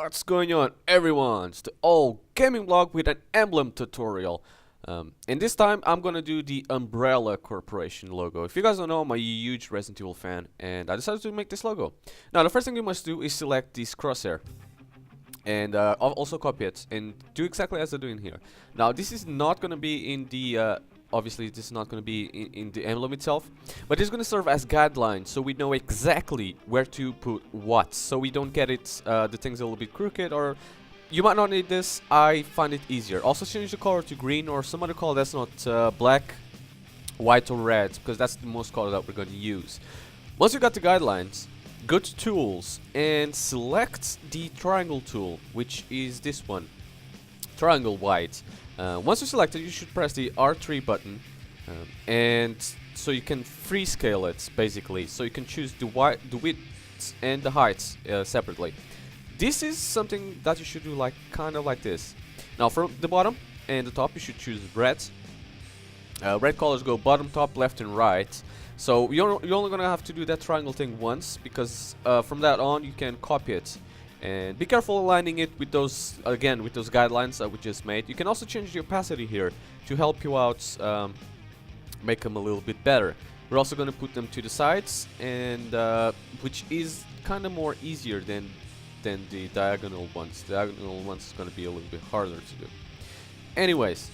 What's going on, everyone? It's the old gaming blog with an Emblem tutorial. And this time I'm gonna do the Umbrella Corporation logo. If you guys don't know, I'm a huge Resident Evil fan, and I decided to make this logo. Now, the first thing you must do is select this crosshair, and also copy it, and do exactly as I'm doing here. Now, this is not gonna be in the obviously this is not going to be in the emblem itself, but it's going to serve as guidelines so we know exactly where to put what, so we don't get it the things a little bit crooked, or you might not need this. I find it easier. Also change the color to green or some other color that's not black, white or red, because that's the most color that we're going to use. Once you got the guidelines, go to tools and select the triangle tool, which is this one, triangle white. Once you select it, you should press the R3 button, and so you can free scale it, basically. So you can choose the width and the heights separately. This is something that you should do kind of like this. Now from the bottom and the top, you should choose red. Red colors go bottom, top, left, and right. So you're only gonna have to do that triangle thing once, because from that on you can copy it. And be careful aligning it with those, again, with those guidelines that we just made. You can also change the opacity here to help you out, make them a little bit better. We're also going to put them to the sides, and which is kind of more easier than the diagonal ones. The diagonal ones is going to be a little bit harder to do. Anyways,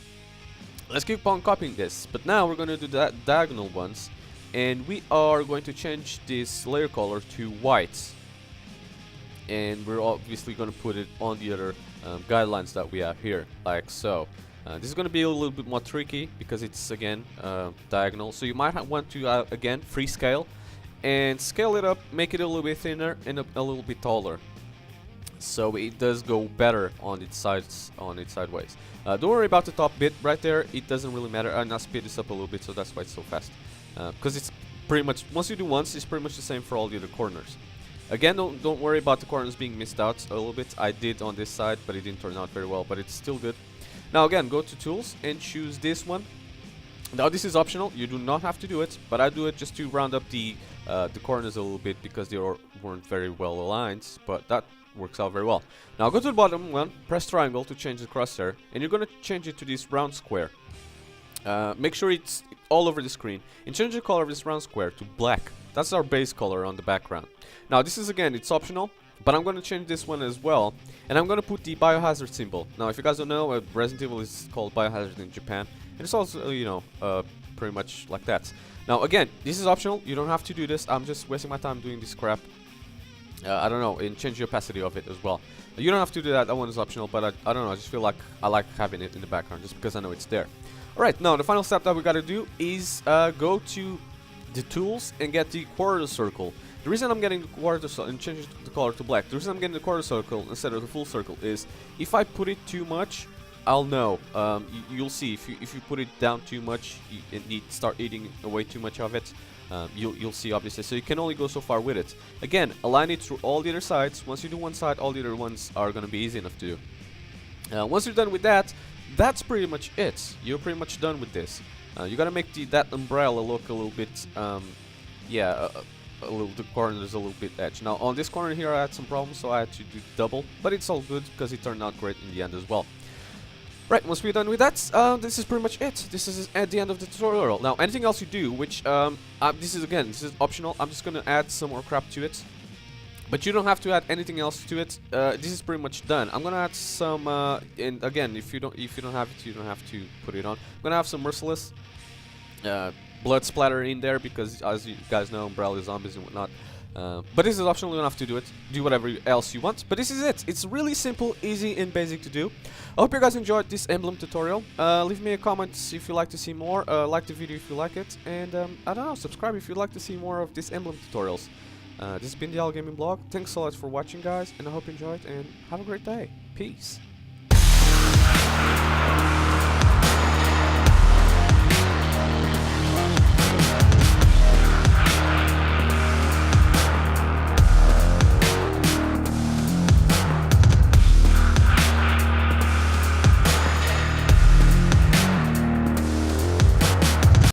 let's keep on copying this. But now we're going to do the diagonal ones, and we are going to change this layer color to white. And we're obviously going to put it on the other guidelines that we have here, like so. This is going to be a little bit more tricky because it's, again, diagonal. So you might want to, again, free scale and scale it up, make it a little bit thinner and a little bit taller, so it does go better on its sides, sideways. Don't worry about the top bit right there. It doesn't really matter. And I'll speed this up a little bit, so that's why it's so fast. Because it's pretty much, once you do once, it's pretty much the same for all the other corners. Again, don't worry about the corners being missed out a little bit. I did on this side, but it didn't turn out very well, but it's still good. Now again, go to tools and choose this one. Now this is optional, you do not have to do it, but I do it just to round up the corners a little bit because they weren't very well aligned, but that works out very well. Now go to the bottom one, press triangle to change the crosshair, and you're going to change it to this round square. Make sure it's all over the screen, and change the color of this round square to black. That's our base color on the background. Now this is, again, it's optional, but I'm going to change this one as well, and I'm going to put the Biohazard symbol. Now if you guys don't know, Resident Evil is called Biohazard in Japan, and it's also, you know, pretty much like that. Now again, this is optional, you don't have to do this. I'm just wasting my time doing this crap. I don't know, and change the opacity of it as well. You don't have to do that, that one is optional, but I don't know, I just feel like I like having it in the background just because I know it's there. Alright, now the final step that we gotta do is go to the tools and get the quarter circle. The reason I'm getting the quarter circle and change the color to black, the reason I'm getting the quarter circle instead of the full circle is if I put it too much, I'll know. You'll see if you put it down too much and start eating away too much of it, you'll see, obviously. So you can only go so far with it. Again, align it through all the other sides. Once you do one side, all the other ones are going to be easy enough to do. Once you're done with that, that's pretty much it. You're pretty much done with this. You gotta make that umbrella look a little bit, yeah, the corners a little bit edge. Now on this corner here I had some problems, so I had to do double, but it's all good because it turned out great in the end as well. Right, once we're done with that, this is pretty much it. This is at the end of the tutorial. Now anything else you do, which this is optional. I'm just gonna add some more crap to it. But you don't have to add anything else to it. This is pretty much done. I'm gonna add some, and again, if you don't have it, you don't have to put it on. I'm gonna have some merciless blood splatter in there because, as you guys know, Umbrella zombies and whatnot. But this is optional. You don't have to do it. Do whatever else you want. But this is it. It's really simple, easy, and basic to do. I hope you guys enjoyed this emblem tutorial. Leave me a comment if you'd like to see more. Like the video if you like it, and I don't know, subscribe if you'd like to see more of these emblem tutorials. This has been the Gaming Blog. Thanks a lot for watching, guys, and I hope you enjoyed, and have a great day. Peace.